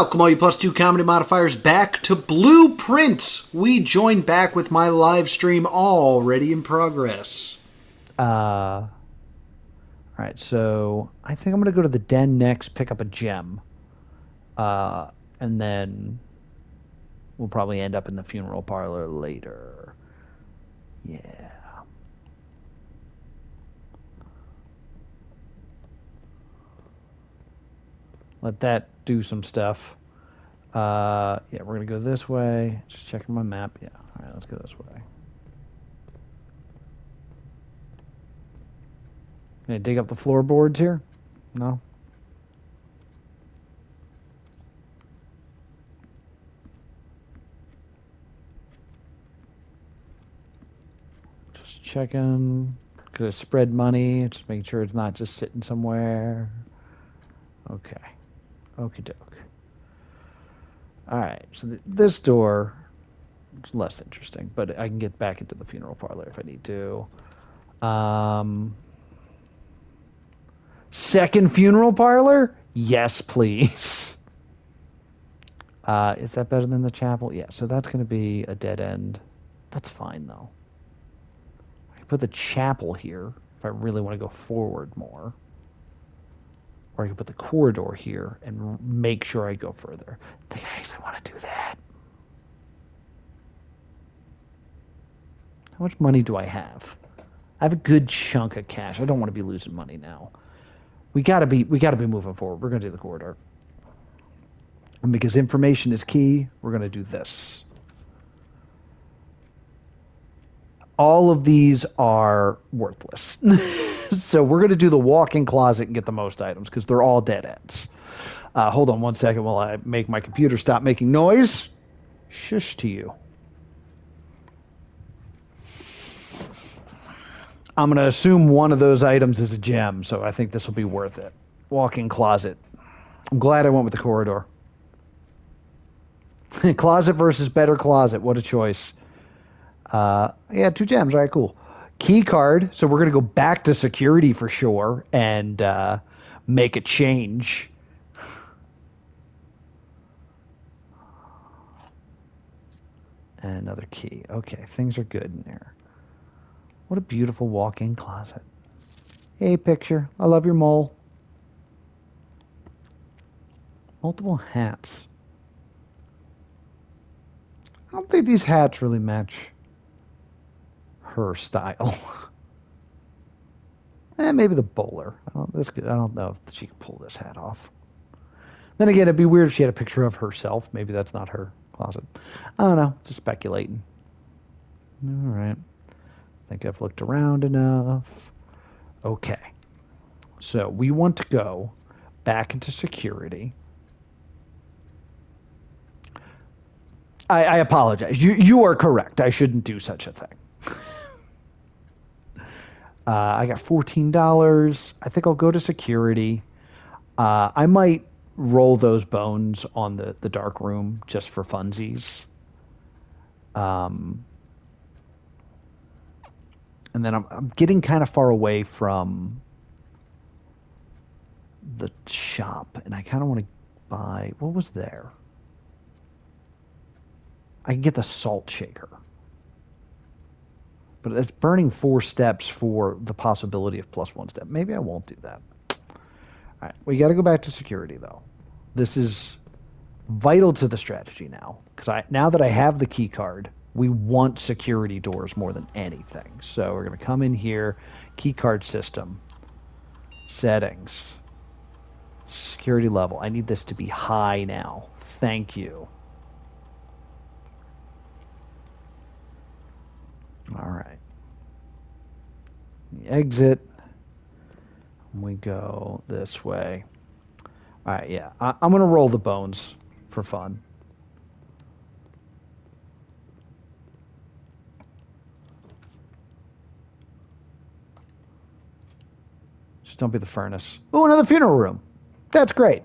Welcome, all you plus two comedy modifiers, back to Blueprints. We join back with my live stream already in progress. All right, so I think I'm going to go to the den next, pick up a gem. And then we'll probably end up in the funeral parlor later. Yeah. Let that do some stuff. Yeah, we're going to go this way. Just checking my map. Yeah, all right, let's go this way. Can I dig up the floorboards here? No? Just checking. Gonna spread money. Just making sure it's not just sitting somewhere. Okay. Okie doke. Alright, so this door is less interesting, but I can get back into the funeral parlor if I need to. Second funeral parlor? Yes, please. Is that better than the chapel? Yeah, so that's going to be a dead end. That's fine, though. I can put the chapel here if I really want to go forward more. Or I can put the corridor here and make sure I go further. I think I actually want to do that. How much money do I have? I have a good chunk of cash. I don't want to be losing money now. We gotta be moving forward. We're gonna do the corridor. And because information is key, we're gonna do this. All of these are worthless. So we're gonna do the walk-in closet and get the most items because they're all dead ends. Hold on one second while I make my computer stop making noise. Shush to you. I'm going to assume one of those items is a gem, so I think this will be worth it. Walk-in closet. I'm glad I went with the corridor. Closet versus better closet. What a choice. Yeah, 2 gems. All right, cool. Key card. So we're going to go back to security for sure and make a change. And another key. Okay, things are good in there. What a beautiful walk-in closet. Hey, picture. I love your mole. Multiple hats. I don't think these hats really match her style. Maybe the bowler. I don't know if she can pull this hat off. Then again, it'd be weird if she had a picture of herself. Maybe that's not her closet. I don't know. Just speculating. All right. I think I've looked around enough. Okay. So we want to go back into security. I apologize. You are correct. I shouldn't do such a thing. I got $14. I think I'll go to security. I might roll those bones on the dark room just for funsies. And then I'm getting kind of far away from the shop, and I kind of want to buy... What was there? I can get the salt shaker. But it's burning 4 steps for the possibility of +1 step. Maybe I won't do that. All right, we got to go back to security, though. This is vital to the strategy now, because now that I have the key card... We want security doors more than anything. So we're going to come in here, keycard system, settings, security level. I need this to be high now. Thank you. All right. Exit. We go this way. All right, yeah. I'm going to roll the bones for fun. Don't be the furnace. Oh, another funeral room. That's great.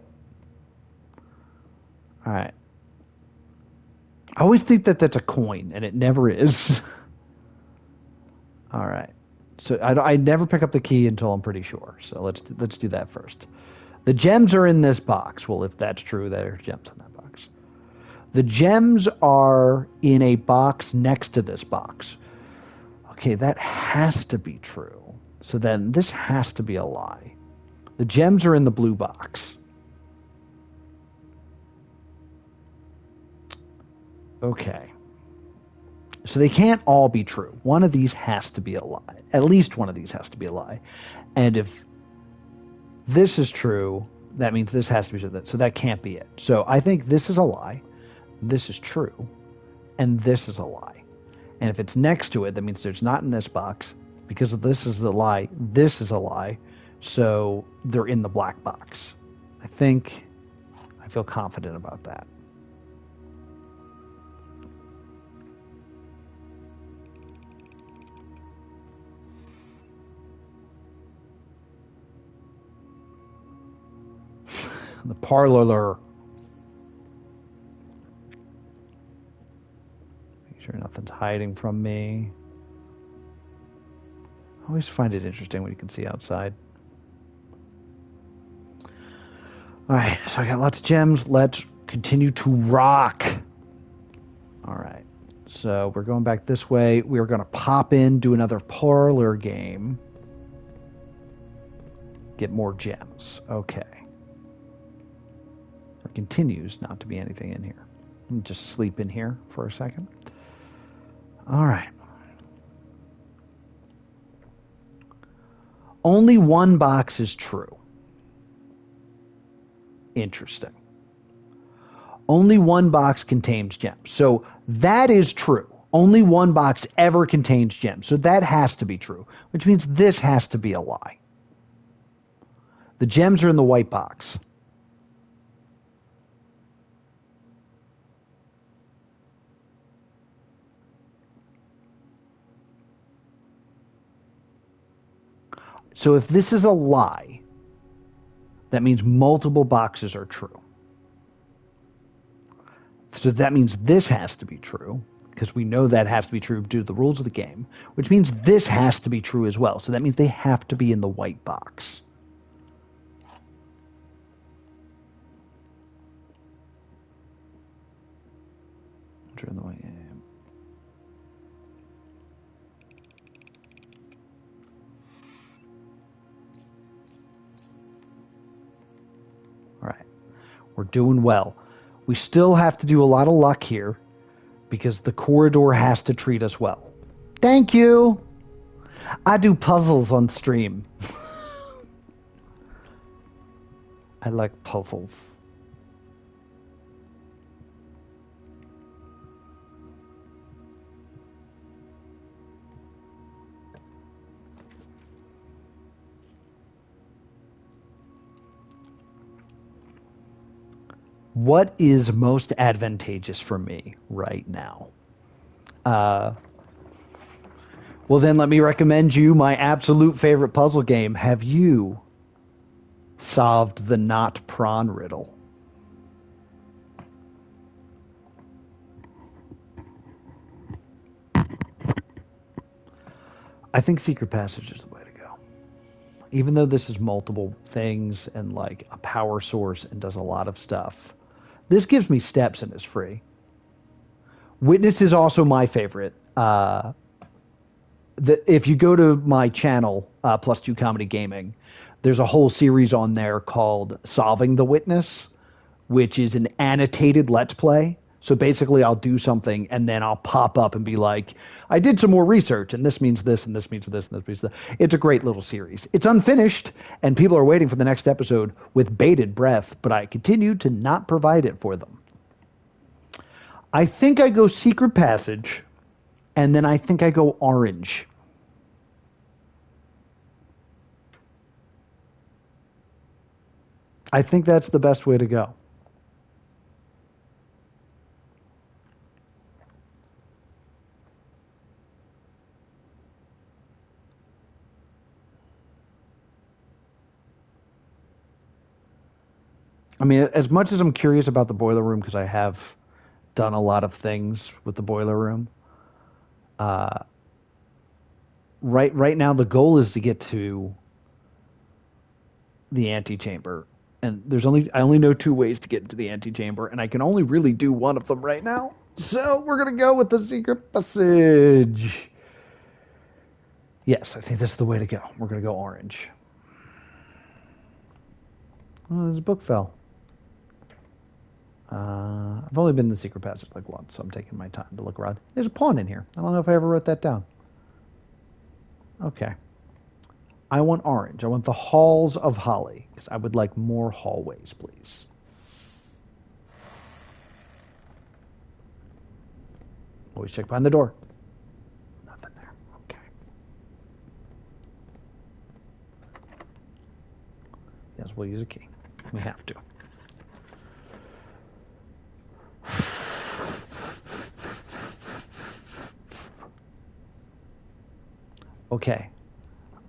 All right. I always think that that's a coin, and it never is. All right. So I never pick up the key until I'm pretty sure. So let's do that first. The gems are in this box. Well, if that's true, there are gems in that The gems are in a box next to this box. Okay, that has to be true. So then this has to be a lie. The gems are in the blue box. Okay. So they can't all be true. One of these has to be a lie. At least one of these has to be a lie. And if this is true, that means this has to be true. So that can't be it. So I think this is a lie. This is true. And this is a lie. And if it's next to it, that means it's not in this box. Because if this is a lie, this is a lie. So they're in the black box. I feel confident about that. The parlor. Make sure nothing's hiding from me. I always find it interesting when you can see outside. All right, so I got lots of gems. Let's continue to rock. All right, so we're going back this way. We're going to pop in, do another parlor game. Get more gems. Okay. There continues not to be anything in here. Let me just sleep in here for a second. All right. Only one box is true. Interesting. Only one box contains gems. So that is true. Only one box ever contains gems. So that has to be true, which means this has to be a lie. The gems are in the white box. So if this is a lie, that means multiple boxes are true. So that means this has to be true, because we know that has to be true due to the rules of the game, which means this has to be true as well. So that means they have to be in the white box. Turn the white. All right. We're doing well. We still have to do a lot of luck here because the corridor has to treat us well. Thank you. I do puzzles on stream. I like puzzles. What is most advantageous for me right now? Well, then let me recommend you my absolute favorite puzzle game. Have you solved the not prawn riddle? I think Secret Passage is the way to go. Even though this is multiple things and like a power source and does a lot of stuff, this gives me steps and is free. Witness is also my favorite. If you go to my channel, Plus Two Comedy Gaming, there's a whole series on there called Solving the Witness, which is an annotated Let's Play. So basically I'll do something and then I'll pop up and be like, I did some more research and this means this and this means this and this means that. It's a great little series. It's unfinished and people are waiting for the next episode with bated breath, but I continue to not provide it for them. I think I go Secret Passage and then I think I go Orange. I think that's the best way to go. I mean, as much as I'm curious about the boiler room, because I have done a lot of things with the boiler room, right now the goal is to get to the antechamber And I only know 2 ways to get into the antechamber, and I can only really do one of them right now. So we're gonna go with the secret passage. Yes, I think this is the way to go. We're gonna go orange. Oh, this book fell. I've only been in the secret passage like once, so I'm taking my time to look around. There's a pawn in here. I don't know if I ever wrote that down. Okay. I want orange. I want the halls of holly, because I would like more hallways, please. Always check behind the door. Nothing there. Okay. Yes, we'll use a key. We have to. Okay.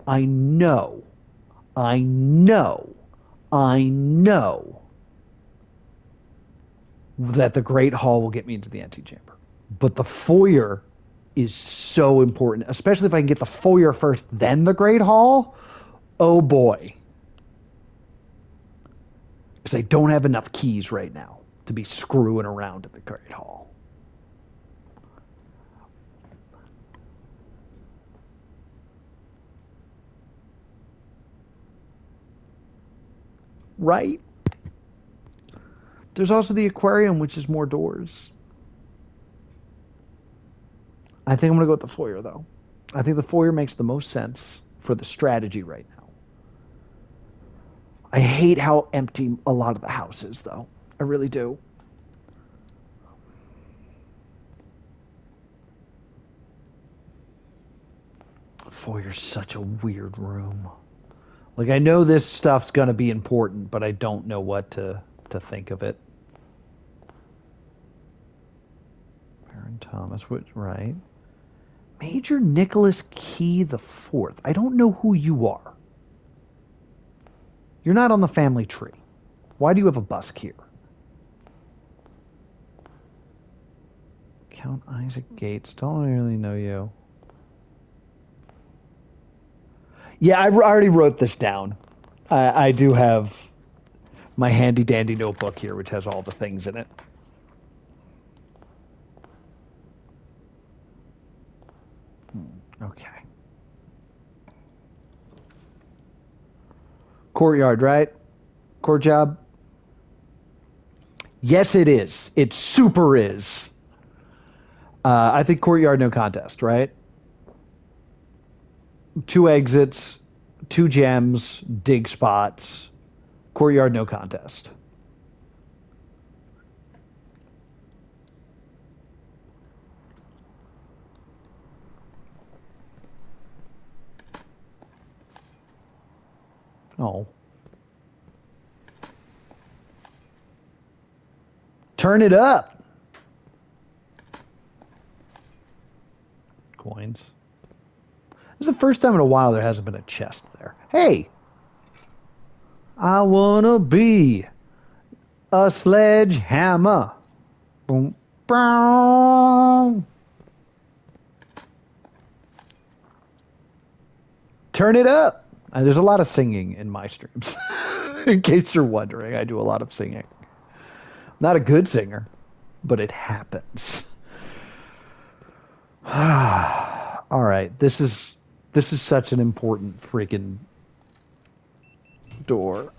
I know that the Great Hall will get me into the antechamber. But the foyer is so important, especially if I can get the foyer first, then the Great Hall. Oh boy. Because I don't have enough keys right now to be screwing around at the Great Hall. Right? There's also the aquarium, which is more doors. I think I'm going to go with the foyer, though. I think the foyer makes the most sense for the strategy right now. I hate how empty a lot of the house is, though. I really do. Foyer's such a weird room. Like, I know this stuff's going to be important, but I don't know what to think of it. Baron Thomas, right? Major Nicholas Key the Fourth. I don't know who you are. You're not on the family tree. Why do you have a busk here? Count Isaac Gates. Don't really know you. Yeah, I already wrote this down. I do have my handy dandy notebook here, which has all the things in it. Okay. Courtyard, right? Court job? Yes, it is. It super is. I think courtyard, no contest, right? 2 exits, 2 gems, dig spots. Courtyard, no contest. Oh. Turn it up. Coins. This is the first time in a while there hasn't been a chest there. Hey! I wanna be a sledgehammer. Boom. Boom. Turn it up. There's a lot of singing in my streams. In case you're wondering, I do a lot of singing. Not a good singer, but it happens. All right, this is such an important freaking door.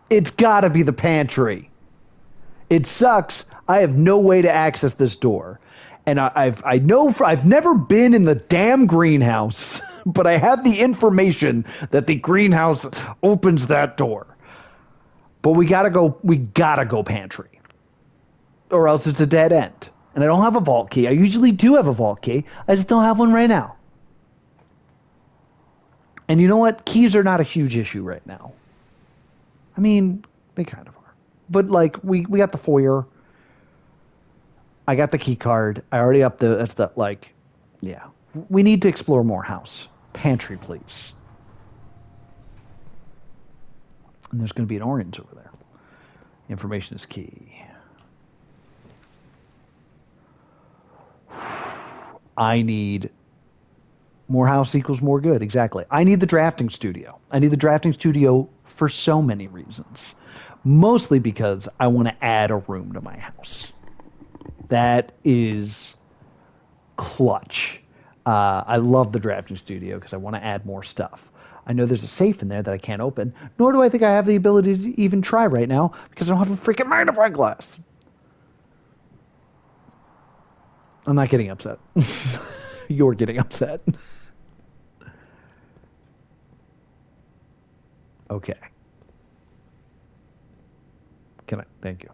It's got to be the pantry. It sucks. I have no way to access this door. And I've never been in the damn greenhouse, but I have the information that the greenhouse opens that door. But we gotta go pantry. Or else it's a dead end. And I don't have a vault key. I usually do have a vault key. I just don't have one right now. And you know what? Keys are not a huge issue right now. I mean, they kind of are. But like we got the foyer. I got the key card. I already up that's the like yeah. We need to explore more house. Pantry, please. And there's going to be an orange over there. Information is key. I need more house equals more good. Exactly. I need the drafting studio. I need the drafting studio for so many reasons. Mostly because I want to add a room to my house. That is clutch. I love the drafting studio because I want to add more stuff. I know there's a safe in there that I can't open, nor do I think I have the ability to even try right now because I don't have a freaking magnifying glass. I'm not getting upset. You're getting upset. Okay. Thank you.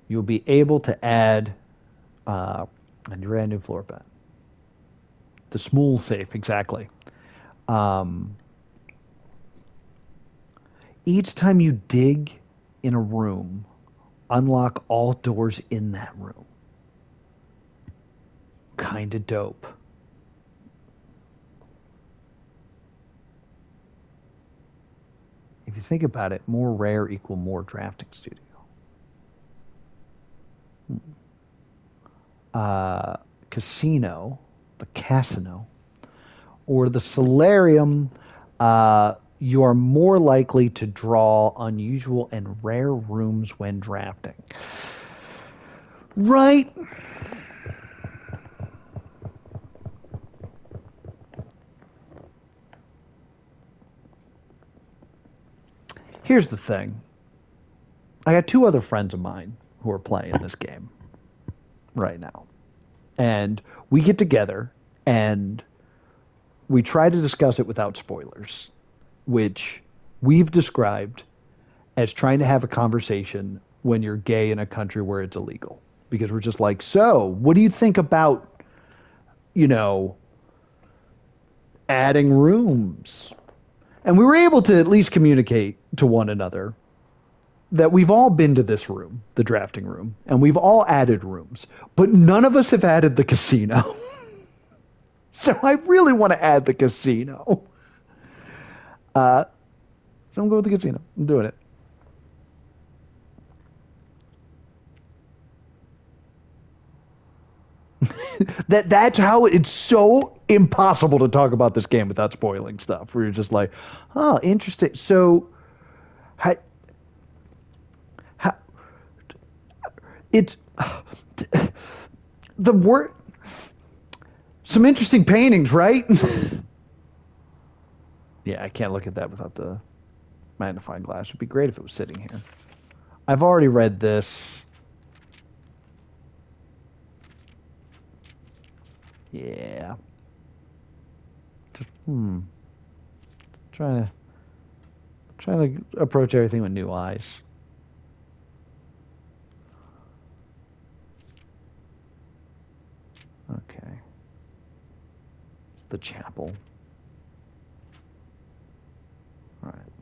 You'll be able to add a brand new floor plan. The small safe, exactly. Um, each time you dig in a room, unlock all doors in that room. Kind of dope. If you think about it, more rare equal more drafting studio. Casino, the casino, or the solarium, you are more likely to draw unusual and rare rooms when drafting. Right. Here's the thing. I got two other friends of mine who are playing this game right now. And we get together and we try to discuss it without spoilers, which we've described as trying to have a conversation when you're gay in a country where it's illegal. Because we're just like, so, what do you think about, adding rooms? And we were able to at least communicate to one another that we've all been to this room, the drafting room, and we've all added rooms, but none of us have added the casino. So I really want to add the casino. So I'm going with the casino. I'm doing it. That's how it's so impossible to talk about this game without spoiling stuff. Where you're just like, oh, interesting. So, how it's the word. Some interesting paintings, right? Yeah, I can't look at that without the magnifying glass. It'd be great if it was sitting here. I've already read this. Yeah. Just trying to approach everything with new eyes. Okay. It's the chapel. All right.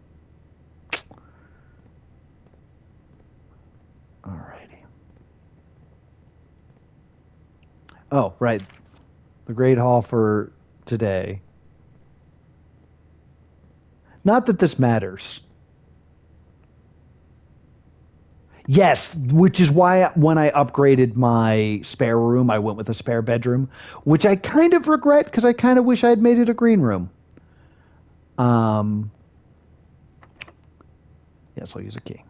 Alrighty. Oh, right. The Great Hall for today. Not that this matters. Yes, which is why when I upgraded my spare room, I went with a spare bedroom, which I kind of regret because I kind of wish I had made it a green room. Yes, I'll use a key.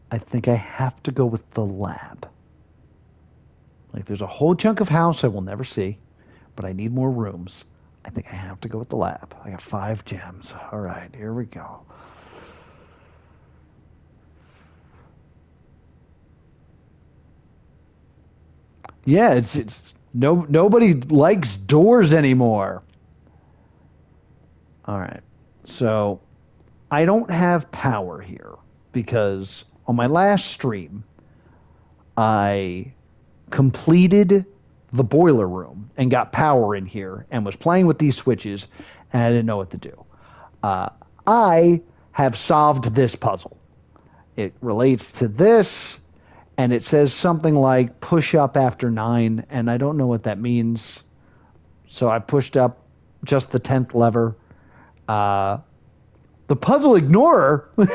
I think I have to go with the lab. Like, there's a whole chunk of house I will never see, but I need more rooms. I think I have to go with the lab. I got 5 gems. All right, here we go. Yeah, it's nobody likes doors anymore. All right, so I don't have power here because on my last stream, I completed the boiler room and got power in here and was playing with these switches and I didn't know what to do. I have solved this puzzle. It relates to this and it says something like push up after 9 and I don't know what that means. So I pushed up just the 10th lever. The puzzle ignorer? What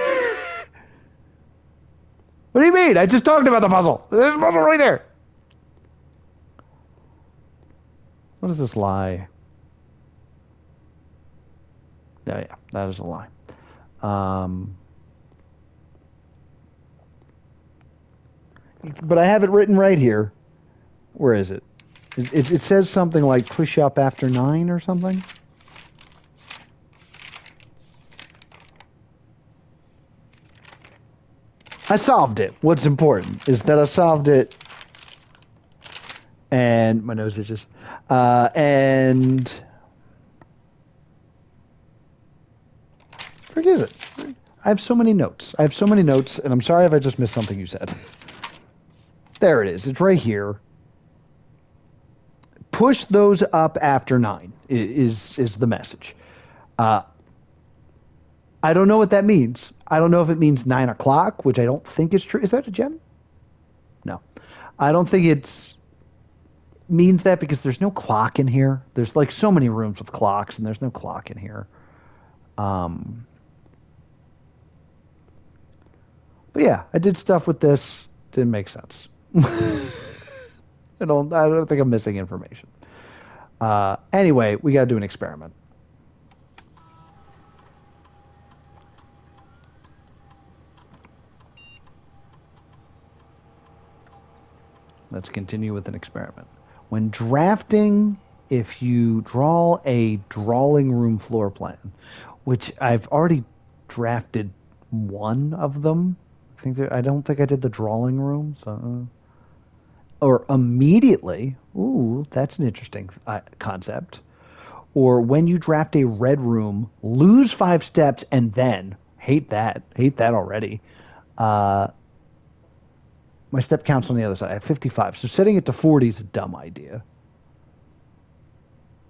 do you mean? I just talked about the puzzle. There's a puzzle right there. What is this lie? Yeah, that is a lie. But I have it written right here. Where is it? It says something like push up after 9 or something. I solved it. What's important is that I solved it. And my nose itches. And forgive it. I have so many notes. And I'm sorry if I just missed something you said. There it is. It's right here. Push those up after 9 is the message. I don't know what that means. I don't know if it means 9 o'clock, which I don't think is true. Is that a gem? No. I don't think it means that because there's no clock in here. There's like so many rooms with clocks, and there's no clock in here. But yeah, I did stuff with this. Didn't make sense. I don't think I'm missing information. Anyway, we got to do an experiment. Let's continue with an experiment. When drafting, if you draw a drawing room floor plan, which I've already drafted one of them. I don't think I did the drawing room. So, or immediately. Ooh, that's an interesting concept. Or when you draft a red room, lose 5 steps and then hate that already. My step count's on the other side. I have 55. So setting it to 40 is a dumb idea.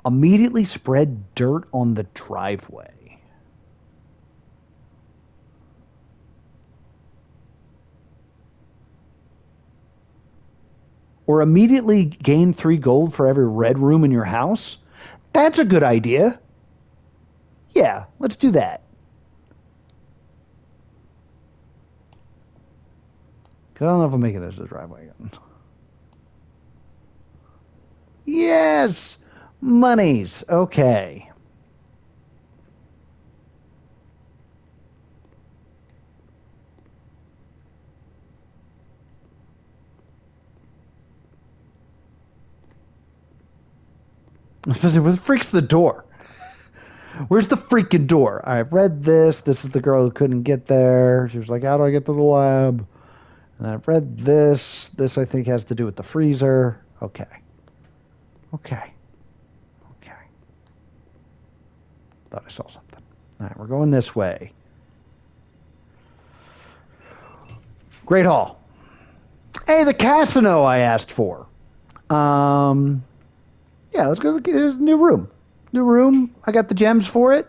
Immediately spread dirt on the driveway. Or immediately gain 3 gold for every red room in your house. That's a good idea. Yeah, let's do that. I don't know if I'm making this a driveway again. Yes! Monies. Okay. Especially where the freak's the door? Where's the freaking door? I've read this. This is the girl who couldn't get there. She was like, how do I get to the lab? And I've read this. This, I think, has to do with the freezer. Okay. Thought I saw something. All right, we're going this way. Great Hall. Hey, the casino I asked for. Yeah, let's go. There's a new room. I got the gems for it.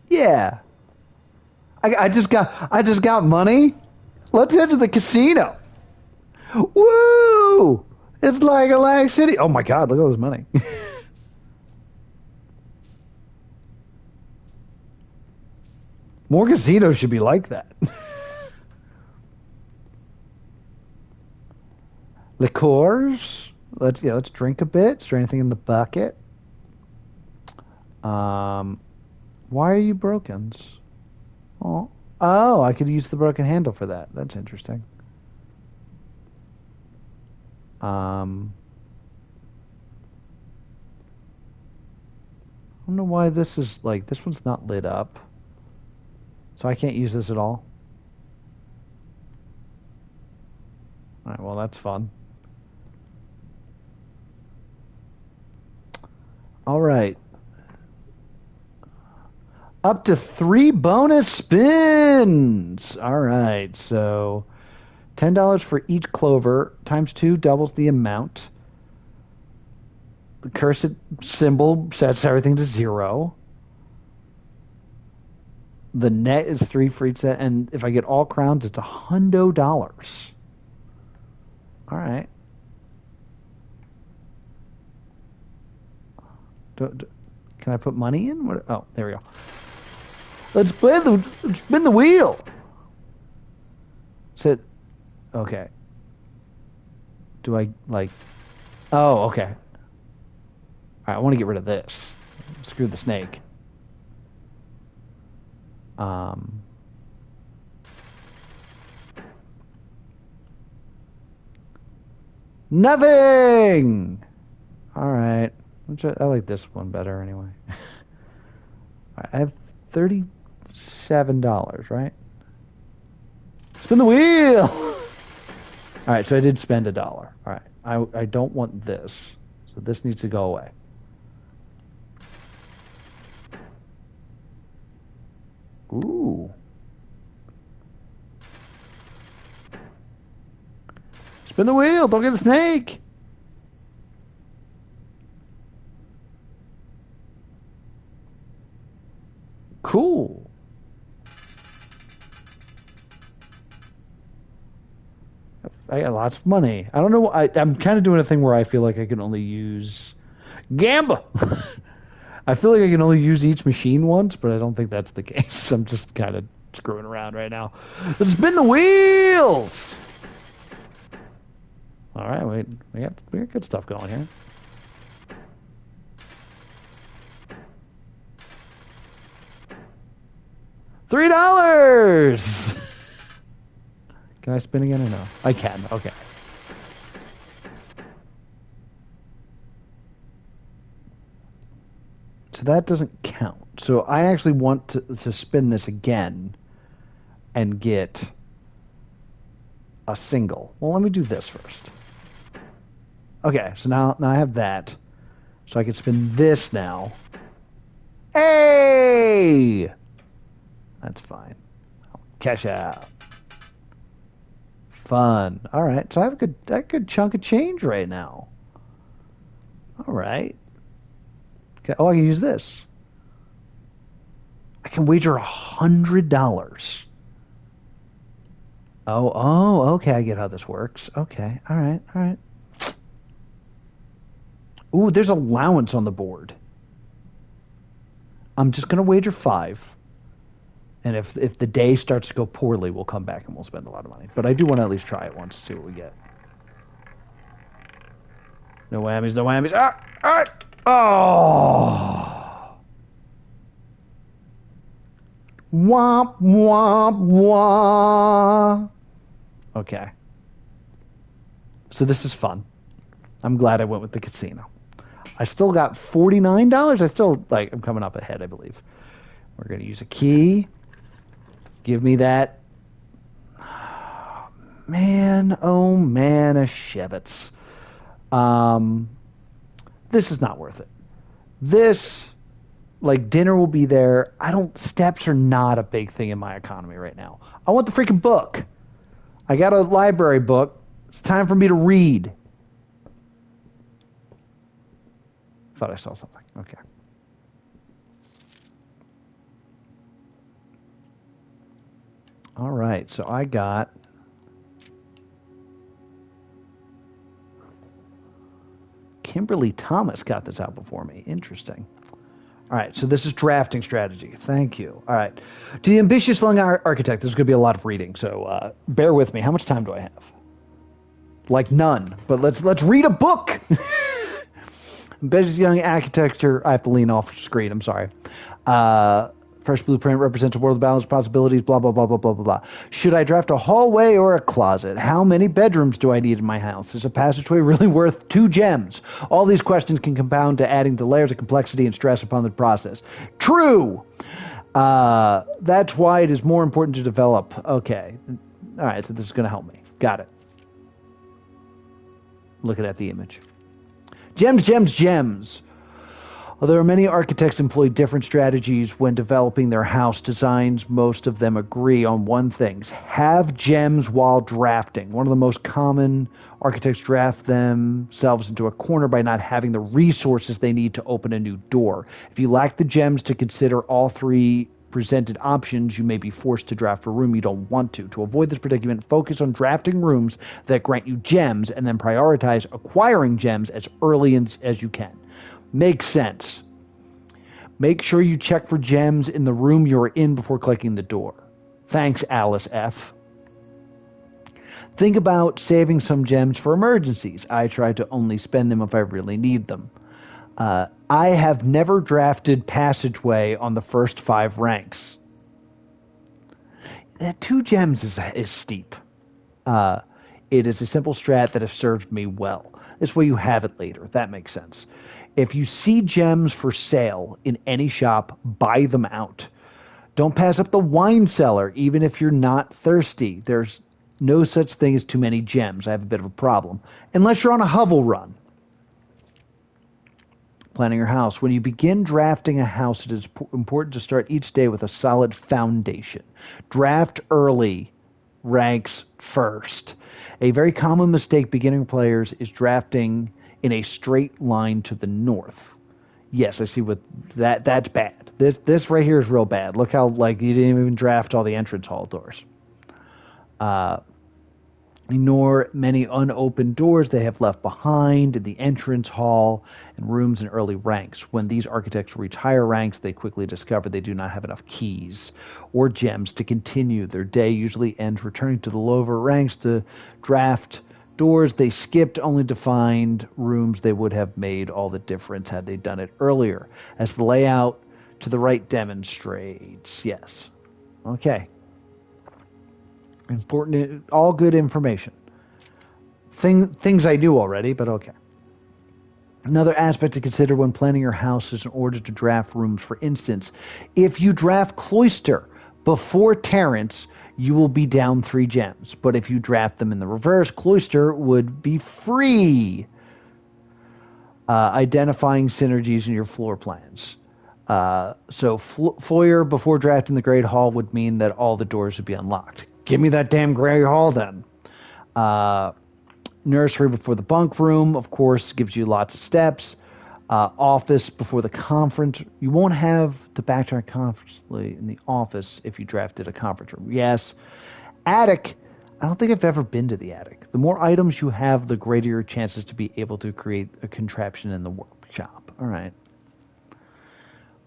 Yeah. I just got money. Let's head to the casino. Woo! It's like Atlantic City. Oh my God! Look at all this money. More casinos should be like that. Liqueurs. Let's drink a bit. Is there anything in the bucket? Why are you broken? Oh, I could use the broken handle for that. That's interesting. I don't know why this is like, this one's not lit up. So I can't use this at all. All right, well, that's fun. All right. Up to 3 bonus spins. All right, so $10 for each clover times 2 doubles the amount. The cursed symbol sets everything to 0. The net is 3 for each set, and if I get all crowns, it's $100. All right. Can I put money in? What? Oh, there we go. Let's spin the wheel. Sit. Okay. Do I like? Oh, okay. All right, I want to get rid of this. Screw the snake. Nothing. All right. I like this one better anyway. I have $37, right? Spin the wheel. All right, so I did spend $1. All right, I don't want this, so this needs to go away. Ooh. Spin the wheel. Don't get a snake. Cool. I got lots of money. I don't know. I'm kind of doing a thing where I feel like I can only use gamble. I feel like I can only use each machine once, but I don't think that's the case. I'm just kind of screwing around right now. Let's spin the wheels. All right, we got good stuff going here. $3. Can I spin again or no? I can. Okay. So that doesn't count. So I actually want to spin this again and get a single. Well, let me do this first. Okay, so now I have that. So I can spin this now. Hey! That's fine. Cash out. Fun. All right, so I have a good chunk of change right now. All right. Okay. Oh, I can use this. I can wager $100. Oh, okay. I get how this works. Okay. All right. Ooh, there's allowance on the board. I'm just gonna wager 5. And if the day starts to go poorly, we'll come back and we'll spend a lot of money. But I do want to at least try it once to see what we get. No whammies, no whammies. Oh! Womp, womp, womp. Okay. So this is fun. I'm glad I went with the casino. I still got $49. I'm coming up ahead, I believe. We're going to use a key. Give me that. Man, a Shevitz. This is not worth it. This, dinner will be there. Steps are not a big thing in my economy right now. I want the freaking book. I got a library book. It's time for me to read. Thought I saw something. Okay. All right, so I got Kimberly Thomas got this out before me. Interesting. All right, so this is drafting strategy. Thank you. All right. To the ambitious young architect, there's going to be a lot of reading, so bear with me. How much time do I have? None, but let's read a book. Ambitious young architecture. I have to lean off screen. I'm sorry. Fresh blueprint represents a world of balanced possibilities, blah, blah, blah, blah, blah, blah, blah. Should I draft a hallway or a closet? How many bedrooms do I need in my house? Is a passageway really worth 2 gems? All these questions can compound to adding to layers of complexity and stress upon the process. True! That's why it is more important to develop. Okay. All right, so this is going to help me. Got it. Looking at the image. Gems, gems, gems. Although many architects employ different strategies when developing their house designs, most of them agree on one thing: have gems while drafting. One of the most common architects draft themselves into a corner by not having the resources they need to open a new door. If you lack the gems to consider all 3 presented options, you may be forced to draft a room you don't want to. To avoid this predicament, focus on drafting rooms that grant you gems and then prioritize acquiring gems as early as you can. Makes sense. Make sure you check for gems in the room you're in before clicking the door. Thanks, Alice F. Think about saving some gems for emergencies. I try to only spend them if I really need them. I have never drafted passageway on the first 5 ranks. That 2 gems is steep. It is a simple strat that has served me well. This way you have it later. That makes sense. If you see gems for sale in any shop, buy them out. Don't pass up the wine cellar, even if you're not thirsty. There's no such thing as too many gems. I have a bit of a problem. Unless you're on a hovel run. Planning your house. When you begin drafting a house, it is important to start each day with a solid foundation. Draft early. Ranks first. A very common mistake beginning players is drafting in a straight line to the north. Yes, I see what that's bad. This right here is real bad. Look how like you didn't even draft all the entrance hall doors. Ignore many unopened doors they have left behind in the entrance hall and rooms in early ranks. When these architects reach higher ranks, they quickly discover they do not have enough keys or gems to continue. Their day usually ends returning to the lower ranks to draft doors they skipped, only to find rooms they would have made all the difference had they done it earlier, as the layout to the right demonstrates. Yes. Okay. Important, all good information. Things I knew already, but okay. Another aspect to consider when planning your house is in order to draft rooms. For instance, if you draft Cloister before Terrace, you will be down 3 gems. But if you draft them in the reverse, Cloister would be free. Identifying synergies in your floor plans. So foyer before drafting the Great Hall would mean that all the doors would be unlocked. Give me that damn Great Hall then. Nursery before the bunk room, of course, gives you lots of steps. Office before the conference. You won't have the backtrack conference in the office if you drafted a conference room. Yes. Attic. I don't think I've ever been to the attic. The more items you have, the greater your chances to be able to create a contraption in the workshop. All right.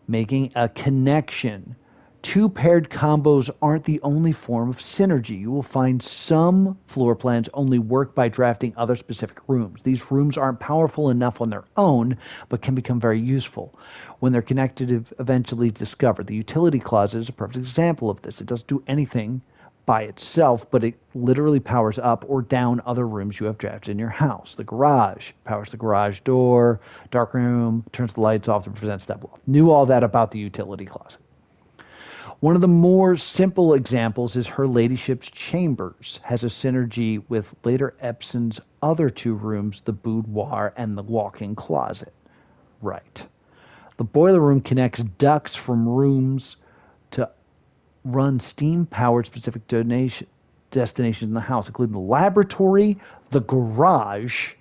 Making a connection. 2 paired combos aren't the only form of synergy. You will find some floor plans only work by drafting other specific rooms. These rooms aren't powerful enough on their own, but can become very useful when they're connected, eventually discovered. The utility closet is a perfect example of this. It doesn't do anything by itself, but it literally powers up or down other rooms you have drafted in your house. The garage powers the garage door. Dark room turns the lights off to prevent step off. Knew all that about the utility closet. One of the more simple examples is Her Ladyship's Chambers. Has a synergy with later Epson's other 2 rooms, the boudoir and the walk-in closet. Right. The boiler room connects ducts from rooms to run steam-powered specific destinations in the house, including the laboratory, the garage,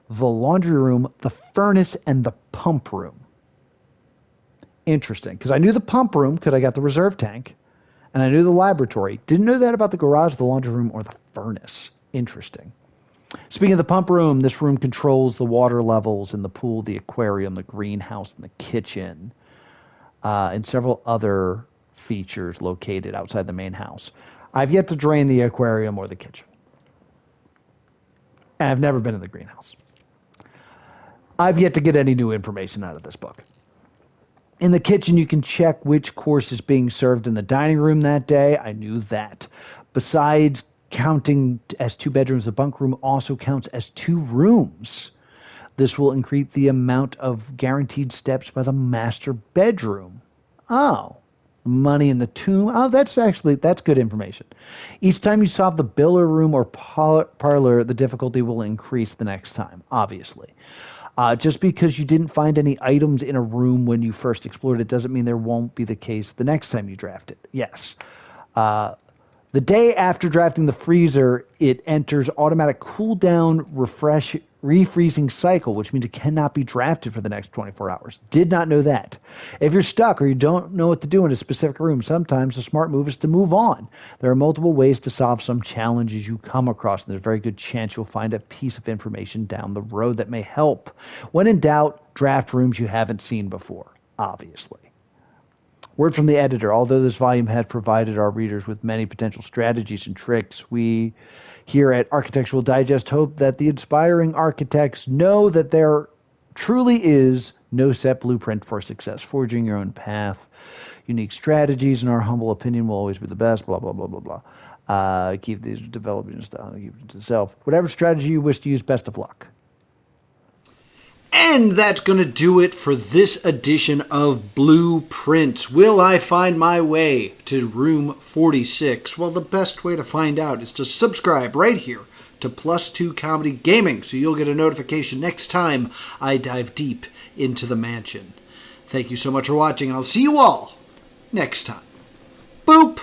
the laundry room, the furnace, and the pump room. Interesting, because I knew the pump room because I got the reserve tank, and I knew the laboratory. Didn't know that about the garage, the laundry room, or the furnace. Interesting. Speaking of the pump room, this room controls the water levels in the pool, the aquarium, the greenhouse, and the kitchen, and several other features located outside the main house. I've yet to drain the aquarium or the kitchen. And I've never been in the greenhouse. I've yet to get any new information out of this book. In the kitchen, you can check which course is being served in the dining room that day. I knew that. Besides counting as 2 bedrooms, the bunk room also counts as 2 rooms. This will increase the amount of guaranteed steps by the master bedroom. Oh, money in the tomb. Oh, that's good information. Each time you solve the billiard room or parlor, the difficulty will increase the next time, obviously. Just because you didn't find any items in a room when you first explored it doesn't mean there won't be the case the next time you draft it. Yes. The day after drafting the freezer, it enters automatic cooldown refreezing cycle, which means it cannot be drafted for the next 24 hours. Did not know that. If you're stuck or you don't know what to do in a specific room, sometimes the smart move is to move on. There are multiple ways to solve some challenges you come across, and there's a very good chance you'll find a piece of information down the road that may help. When in doubt, draft rooms you haven't seen before, obviously. Word from the editor. Although this volume had provided our readers with many potential strategies and tricks, we here at Architectural Digest hope that the inspiring architects know that there truly is no set blueprint for success. Forging your own path. Unique strategies, in our humble opinion, will always be the best. Blah, blah, blah, blah, blah. Keep these developing style. Keep it to self. Whatever strategy you wish to use, best of luck. And that's going to do it for this edition of Blueprints. Will I find my way to room 46? Well, the best way to find out is to subscribe right here to Plus 2 Comedy Gaming so you'll get a notification next time I dive deep into the mansion. Thank you so much for watching, and I'll see you all next time. Boop!